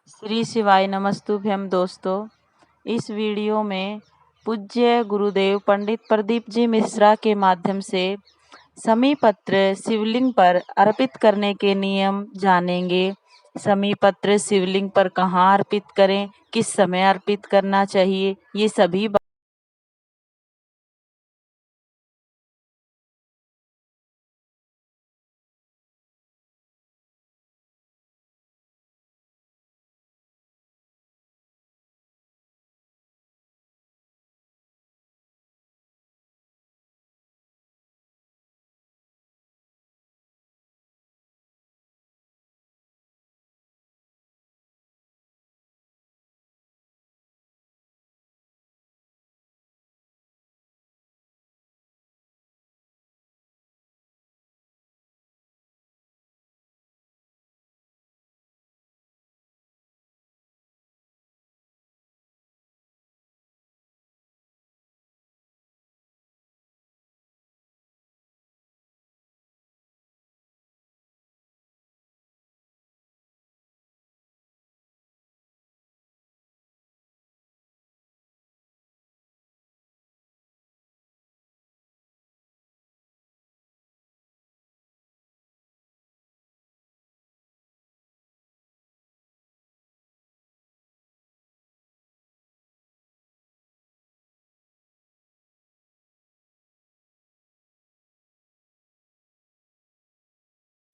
श्री शिवाय नमस्तुभ्यम। दोस्तों, इस वीडियो में पूज्य गुरुदेव पंडित प्रदीप जी मिश्रा के माध्यम से शमी पत्र शिवलिंग पर अर्पित करने के नियम जानेंगे। शमी पत्र शिवलिंग पर कहाँ अर्पित करें, किस समय अर्पित करना चाहिए, ये सभी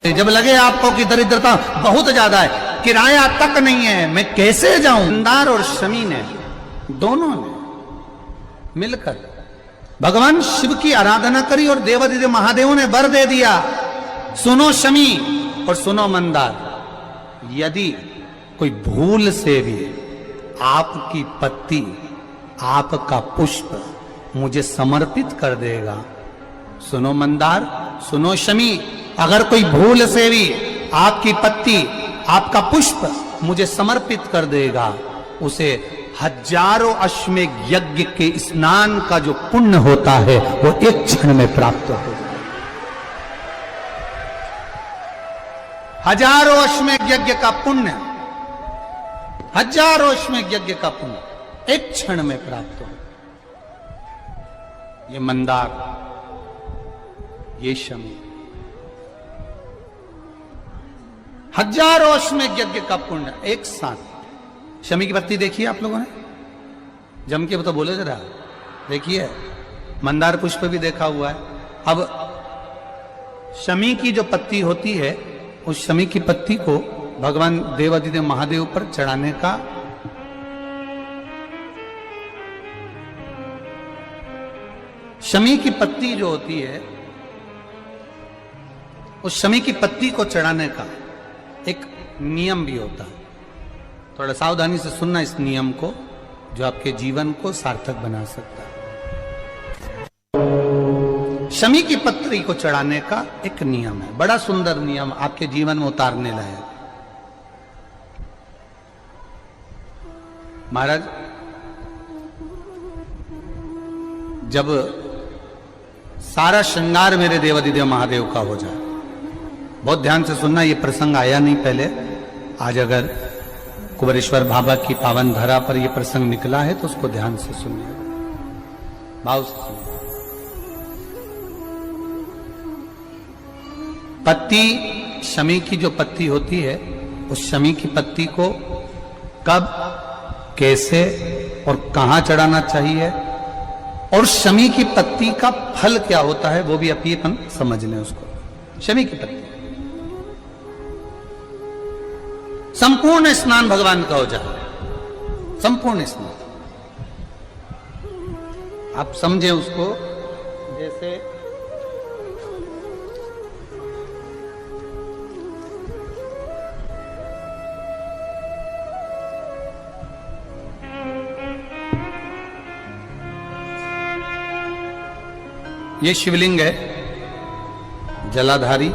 जब लगे आपको कि दरिद्रता बहुत ज्यादा है, किराया तक नहीं है, मैं कैसे जाऊं। मंदार और शमी ने दोनों ने मिलकर भगवान शिव की आराधना करी और देवादिदेव महादेवों ने वर दे दिया। सुनो शमी और सुनो मंदार, यदि कोई भूल से भी आपकी पत्ती, आपका पुष्प मुझे समर्पित कर देगा, सुनो मंदार, सुनो शमी, अगर कोई भूल से भी आपकी पत्ती, आपका पुष्प मुझे समर्पित कर देगा, उसे हजारों अश्वमेध यज्ञ के स्नान का जो पुण्य होता है वो एक क्षण में प्राप्त हो जाए। हजारों अश्वमेध यज्ञ का पुण्य, हजारों अश्वमेध यज्ञ का पुण्य एक क्षण में प्राप्त हो। ये मंदार, ये शमी, हजारों अश्वमेध यज्ञ का पुण्य एक साथ। शमी की पत्ती देखिए आप लोगों ने, जम के तो बोले जरा, देखिए मंदार पुष्प भी देखा हुआ है। अब शमी की जो पत्ती होती है, उस शमी की पत्ती को भगवान देवादिदेव महादेव पर चढ़ाने का शमी की पत्ती जो होती है, उस शमी की पत्ती को चढ़ाने का एक नियम भी होता है। थोड़ा सावधानी से सुनना इस नियम को, जो आपके जीवन को सार्थक बना सकता है। शमी की पत्री को चढ़ाने का एक नियम है, बड़ा सुंदर नियम, आपके जीवन में उतारने लायक। महाराज, जब सारा श्रृंगार मेरे देवादिदेव महादेव का हो जाए, बहुत ध्यान से सुनना, ये प्रसंग आया नहीं पहले, आज अगर कुबेरेश्वर बाबा की पावन धरा पर यह प्रसंग निकला है तो उसको ध्यान से सुनिए, भाव से सुनिए। पत्ती, शमी की जो पत्ती होती है, उस शमी की पत्ती को कब, कैसे और कहां चढ़ाना चाहिए, और शमी की पत्ती का फल क्या होता है वो भी अपन समझ लें उसको। शमी की पत्ती, संपूर्ण स्नान भगवान का हो जाए, संपूर्ण स्नान। आप समझे उसको, जैसे ये शिवलिंग है, जलाधारी,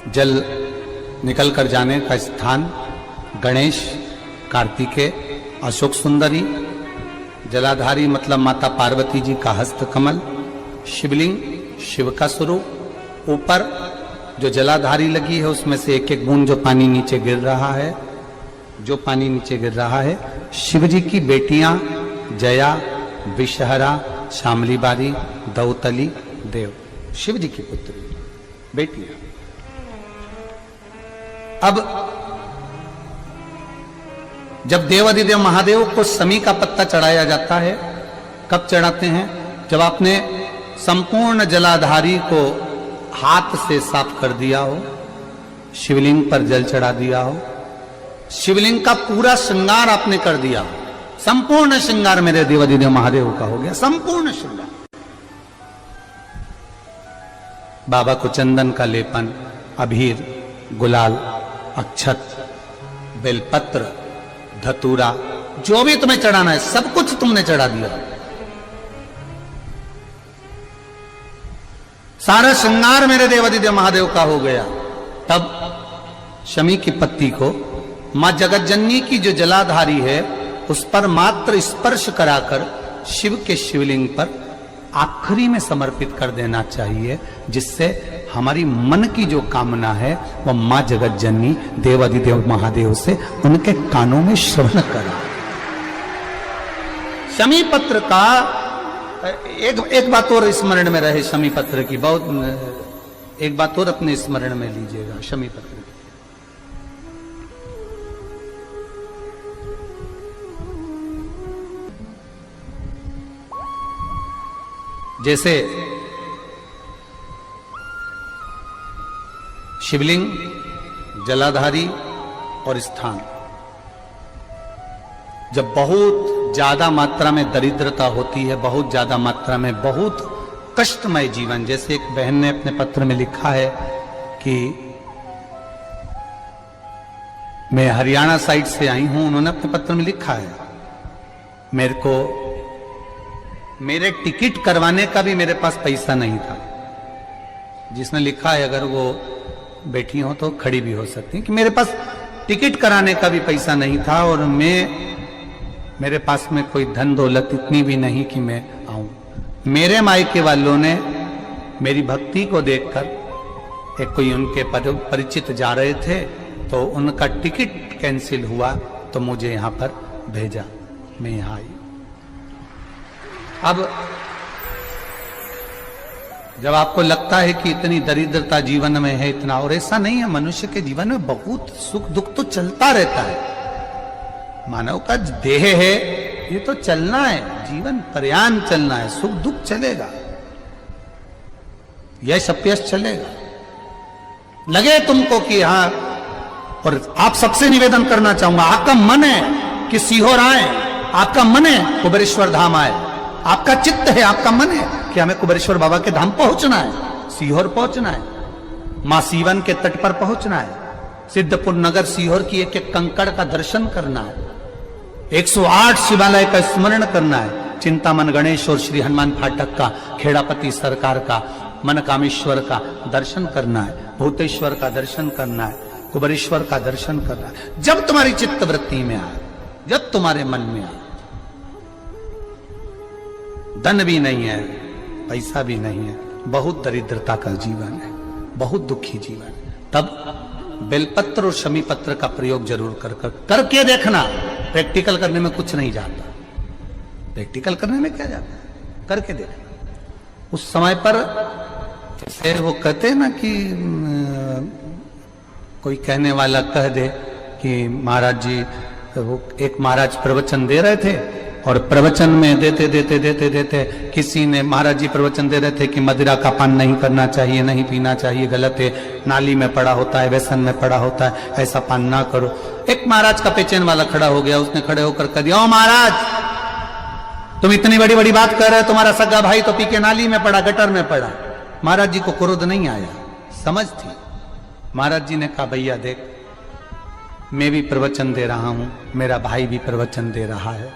जल निकल कर जाने का स्थान, गणेश, कार्तिकेय, अशोक सुंदरी, जलाधारी मतलब माता पार्वती जी का हस्त कमल, शिवलिंग, शिव का स्वरूप, ऊपर जो जलाधारी लगी है उसमें से एक एक बूंद जो पानी नीचे गिर रहा है, जो पानी नीचे गिर रहा है, शिव जी की बेटियां जया, विषहरा, शामली बारी, दौतली, देव, शिव जी की पुत्री बेटियां। अब जब देवाधिदेव महादेव को समी का पत्ता चढ़ाया जाता है, कब चढ़ाते हैं? जब आपने संपूर्ण जलाधारी को हाथ से साफ कर दिया हो, शिवलिंग पर जल चढ़ा दिया हो, शिवलिंग का पूरा श्रृंगार आपने कर दिया हो, संपूर्ण श्रृंगार मेरे देवाधिदेव महादेव का हो गया, संपूर्ण श्रृंगार। बाबा को चंदन का लेपन, अबीर, गुलाल, अक्षत, बेलपत्र, धतूरा, जो भी तुम्हें चढ़ाना है सब कुछ तुमने चढ़ा दिया, सारा श्रृंगार मेरे देवाधिदेव महादेव का हो गया। तब शमी की पत्ती को मां जगत जननी की जो जलाधारी है उस पर मात्र स्पर्श कराकर शिव के शिवलिंग पर आखिरी में समर्पित कर देना चाहिए, जिससे हमारी मन की जो कामना है वह मां जगत जननी देवाधिदेव महादेव से उनके कानों में श्रवण करा। शमी पत्र का एक बात और स्मरण में रहे, शमी पत्र की बहुत एक बात और अपने स्मरण में लीजिएगा। शमी पत्र जैसे शिवलिंग, जलाधारी और स्थान, जब बहुत ज्यादा मात्रा में दरिद्रता होती है, बहुत ज्यादा मात्रा में बहुत कष्टमय जीवन, जैसे एक बहन ने अपने पत्र में लिखा है कि मैं हरियाणा साइड से आई हूं, उन्होंने अपने पत्र में लिखा है मेरे को मेरे टिकट करवाने का भी मेरे पास पैसा नहीं था। जिसने लिखा है अगर वो बैठी हो तो खड़ी भी हो सकती है कि मेरे पास टिकट कराने का भी पैसा नहीं था और मेरे पास में कोई धन दौलत इतनी भी नहीं कि मैं आऊं। मेरे मायके वालों ने मेरी भक्ति को देखकर, एक कोई उनके परिचित जा रहे थे तो उनका टिकट कैंसिल हुआ तो मुझे यहां पर भेजा, मैं यहां आई। अब जब आपको लगता है कि इतनी दरिद्रता जीवन में है इतना, और ऐसा नहीं है, मनुष्य के जीवन में बहुत सुख दुख तो चलता रहता है। मानव का देह है, ये तो चलना है, जीवन पर्यान चलना है, सुख दुख चलेगा, यश अपयश चलेगा। लगे तुमको कि हाँ, और आप सबसे निवेदन करना चाहूंगा, आपका मन है कि सीहोर आए, आपका मन है कुबेरेश्वर धाम आए, आपका चित्त है, आपका मन है कि हमें कुबेरेश्वर बाबा के धाम पहुंचना है, सीहोर पहुंचना है, मां सीवन के तट पर पहुंचना है, सिद्धपुर नगर सीहोर की एक एक कंकड़ का दर्शन करना है, 108 शिवालय का स्मरण करना है, चिंतामन गणेश और श्री हनुमान फाटक का, खेड़ापति सरकार का, मनकामेश्वर का दर्शन करना है, भूतेश्वर का दर्शन करना है, कुबेरेश्वर का दर्शन करना है। जब तुम्हारी चित्त वृत्ति में आए, जब तुम्हारे मन में आए, धन भी नहीं है, पैसा भी नहीं है, बहुत दरिद्रता का जीवन है, बहुत दुखी जीवन है, तब बेलपत्र और शमी पत्र का प्रयोग जरूर करके देखना। प्रैक्टिकल करने में कुछ नहीं जाता, प्रैक्टिकल करने में क्या जाता है, करके देखना। उस समय पर जैसे वो कहते हैं ना कि कोई कहने वाला कह दे कि महाराज जी, वो एक महाराज प्रवचन दे रहे थे और प्रवचन में देते देते देते देते किसी ने, महाराज जी प्रवचन दे रहे थे कि मदिरा का पान नहीं करना चाहिए, नहीं पीना चाहिए, गलत है, नाली में पड़ा होता है, व्यसन में पड़ा होता है, ऐसा पान ना करो। एक महाराज का पेचेन वाला खड़ा हो गया, उसने खड़े होकर कह दिया, ओ महाराज तुम इतनी बड़ी बड़ी बात कर रहे हो, तुम्हारा सगा भाई तो पी के नाली में पड़ा, गटर में पड़ा। महाराज जी को क्रोध नहीं आया, समझ थी। महाराज जी ने कहा, भैया देख, मैं भी प्रवचन दे रहा हूं, मेरा भाई भी प्रवचन दे रहा है,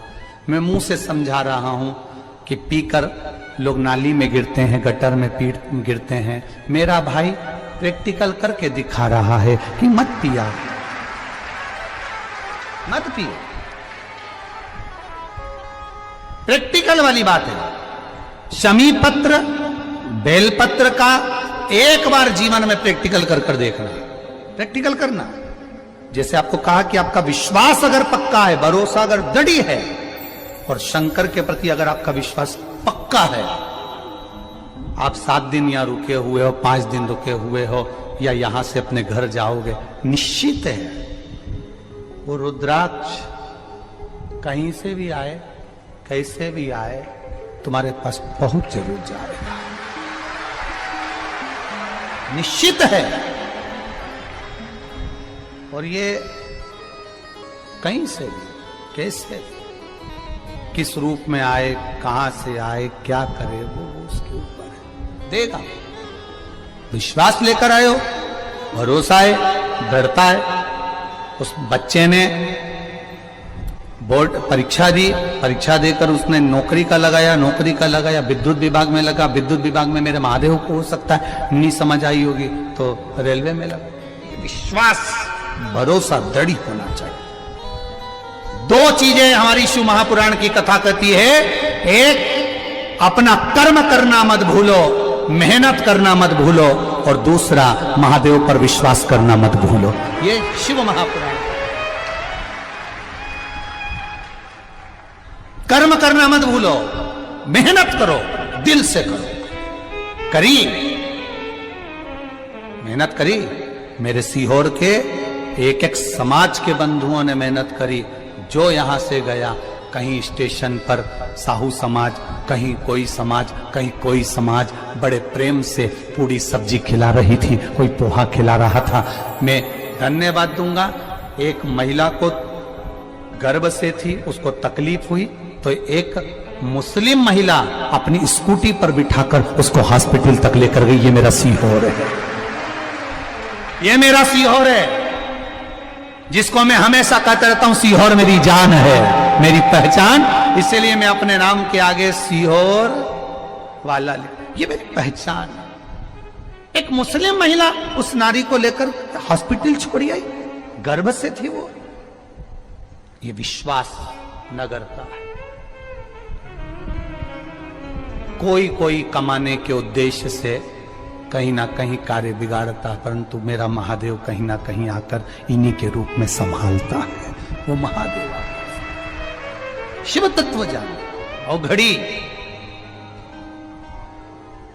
मैं मुंह से समझा रहा हूं कि पीकर लोग नाली में गिरते हैं, गटर में गिरते हैं, मेरा भाई प्रैक्टिकल करके दिखा रहा है कि मत पिया, मत पियो। प्रैक्टिकल वाली बात है। शमी पत्र, बेलपत्र का एक बार जीवन में प्रैक्टिकल कर कर देखना, प्रैक्टिकल करना। जैसे आपको कहा कि आपका विश्वास अगर पक्का है, भरोसा अगर दृढ़ है, और शंकर के प्रति अगर आपका विश्वास पक्का है, आप 7 दिन यहाँ रुके हुए हो, 5 दिन रुके हुए हो, या यहां से अपने घर जाओगे, निश्चित है वो रुद्राक्ष कहीं से भी आए, कैसे भी आए, तुम्हारे पास पहुंच जरूर जाएगा, निश्चित है। और ये कहीं से भी, कैसे भी, किस रूप में आए, कहां से आए, क्या करे, वो उसके ऊपर है, देगा। विश्वास लेकर आए हो, भरोसा है, दृढ़ता है। उस बच्चे ने बोर्ड परीक्षा दी, परीक्षा देकर उसने नौकरी का लगाया, विद्युत विभाग में लगा, विद्युत विभाग में मेरे महादेव को हो सकता है नहीं समझ आई होगी तो रेलवे में लगा। विश्वास, भरोसा दृढ़ होना चाहिए। 2 चीजें हमारी शिव महापुराण की कथा कहती है, एक अपना कर्म करना मत भूलो, मेहनत करना मत भूलो, और दूसरा महादेव पर विश्वास करना मत भूलो। ये शिव महापुराण। कर्म करना मत भूलो, मेहनत करो, दिल से करो। करी मेहनत करी, मेरे सीहोर के एक समाज के बंधुओं ने मेहनत करी। जो यहां से गया, कहीं स्टेशन पर साहू समाज, कहीं कोई समाज, कहीं कोई समाज, बड़े प्रेम से पूरी सब्जी खिला रही थी, कोई पोहा खिला रहा था। मैं धन्यवाद दूंगा। एक महिला को गर्भ से थी, उसको तकलीफ हुई, तो एक मुस्लिम महिला अपनी स्कूटी पर बिठाकर उसको हॉस्पिटल तक लेकर गई। ये मेरा सीहोर है, ये मेरा सीहोर है, जिसको मैं हमेशा कहता रहता हूं, सीहोर मेरी जान है, मेरी पहचान। इसलिए मैं अपने नाम के आगे सीहोर वाला ये मेरी पहचान है। एक मुस्लिम महिला उस नारी को लेकर हॉस्पिटल छोड़ी आई, गर्भ से थी वो। ये विश्वास नगर का है। कोई कमाने के उद्देश्य से कहीं ना कहीं कार्य बिगाड़ता, परंतु मेरा महादेव कहीं ना कहीं आकर इन्हीं के रूप में संभालता है। वो महादेव शिव तत्व जान। और घड़ी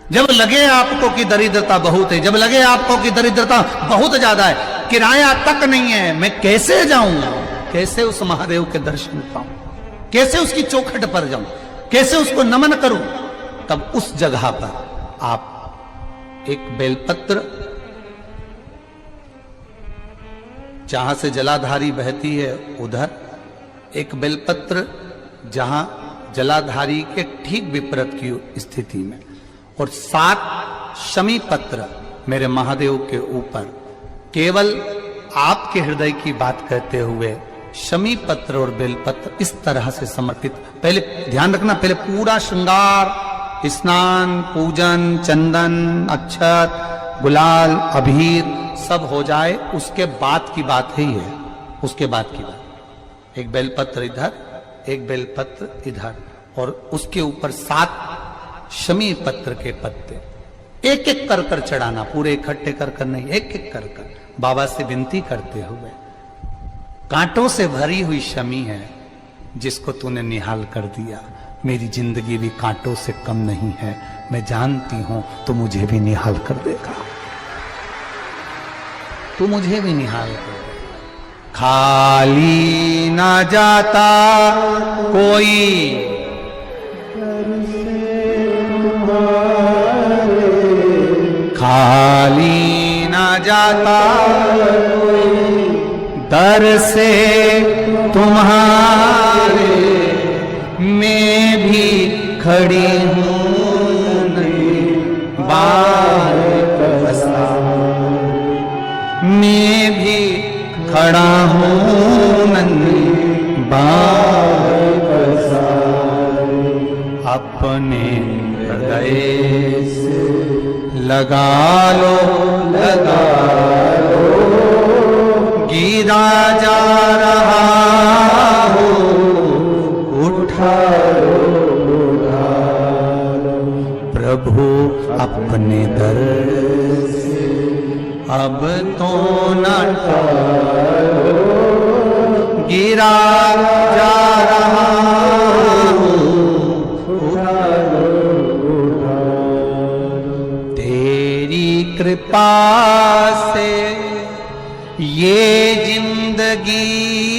जब लगे आपको कि दरिद्रता बहुत है, जब लगे आपको कि दरिद्रता बहुत ज्यादा है, किराया तक नहीं है, मैं कैसे जाऊं, कैसे उस महादेव के दर्शन पाऊं, कैसे उसकी चौखट पर जाऊं, कैसे उसको नमन करूं, तब उस जगह पर आप एक बेलपत्र, जहां से जलाधारी बहती है उधर, एक बेलपत्र जहां जलाधारी के ठीक विपरीत की स्थिति में, और 7 शमी पत्र मेरे महादेव के ऊपर, केवल आपके हृदय की बात कहते हुए शमी पत्र और बेलपत्र इस तरह से समर्पित। पहले ध्यान रखना, पहले पूरा श्रृंगार, स्नान, पूजन, चंदन, अक्षत, गुलाल, अबीर सब हो जाए, उसके बाद की बात है ये, उसके बाद की बात। एक बेलपत्र इधर, एक बेलपत्र इधर, और उसके ऊपर 7 शमी पत्र के पत्ते एक एक कर कर चढ़ाना, पूरे इकट्ठे कर कर नहीं, एक एक कर कर बाबा से विनती करते हुए। कांटों से भरी हुई शमी है जिसको तूने निहाल कर दिया, मेरी जिंदगी भी कांटों से कम नहीं है, मैं जानती हूं तू मुझे भी निहाल कर देगा, तू मुझे भी निहाल कर देगा। खाली ना जाता कोई खाली ना जाता दर से तुम्हारे, मैं भी खड़ी हूँ बाहर बसा, मैं भी खड़ा हूँ नन्ही बाहर बसा, अपने हृदय से लगा लो गिरा जा रहा हो, उठा लो प्रभु अपने दर कृपा से ये जिंदगी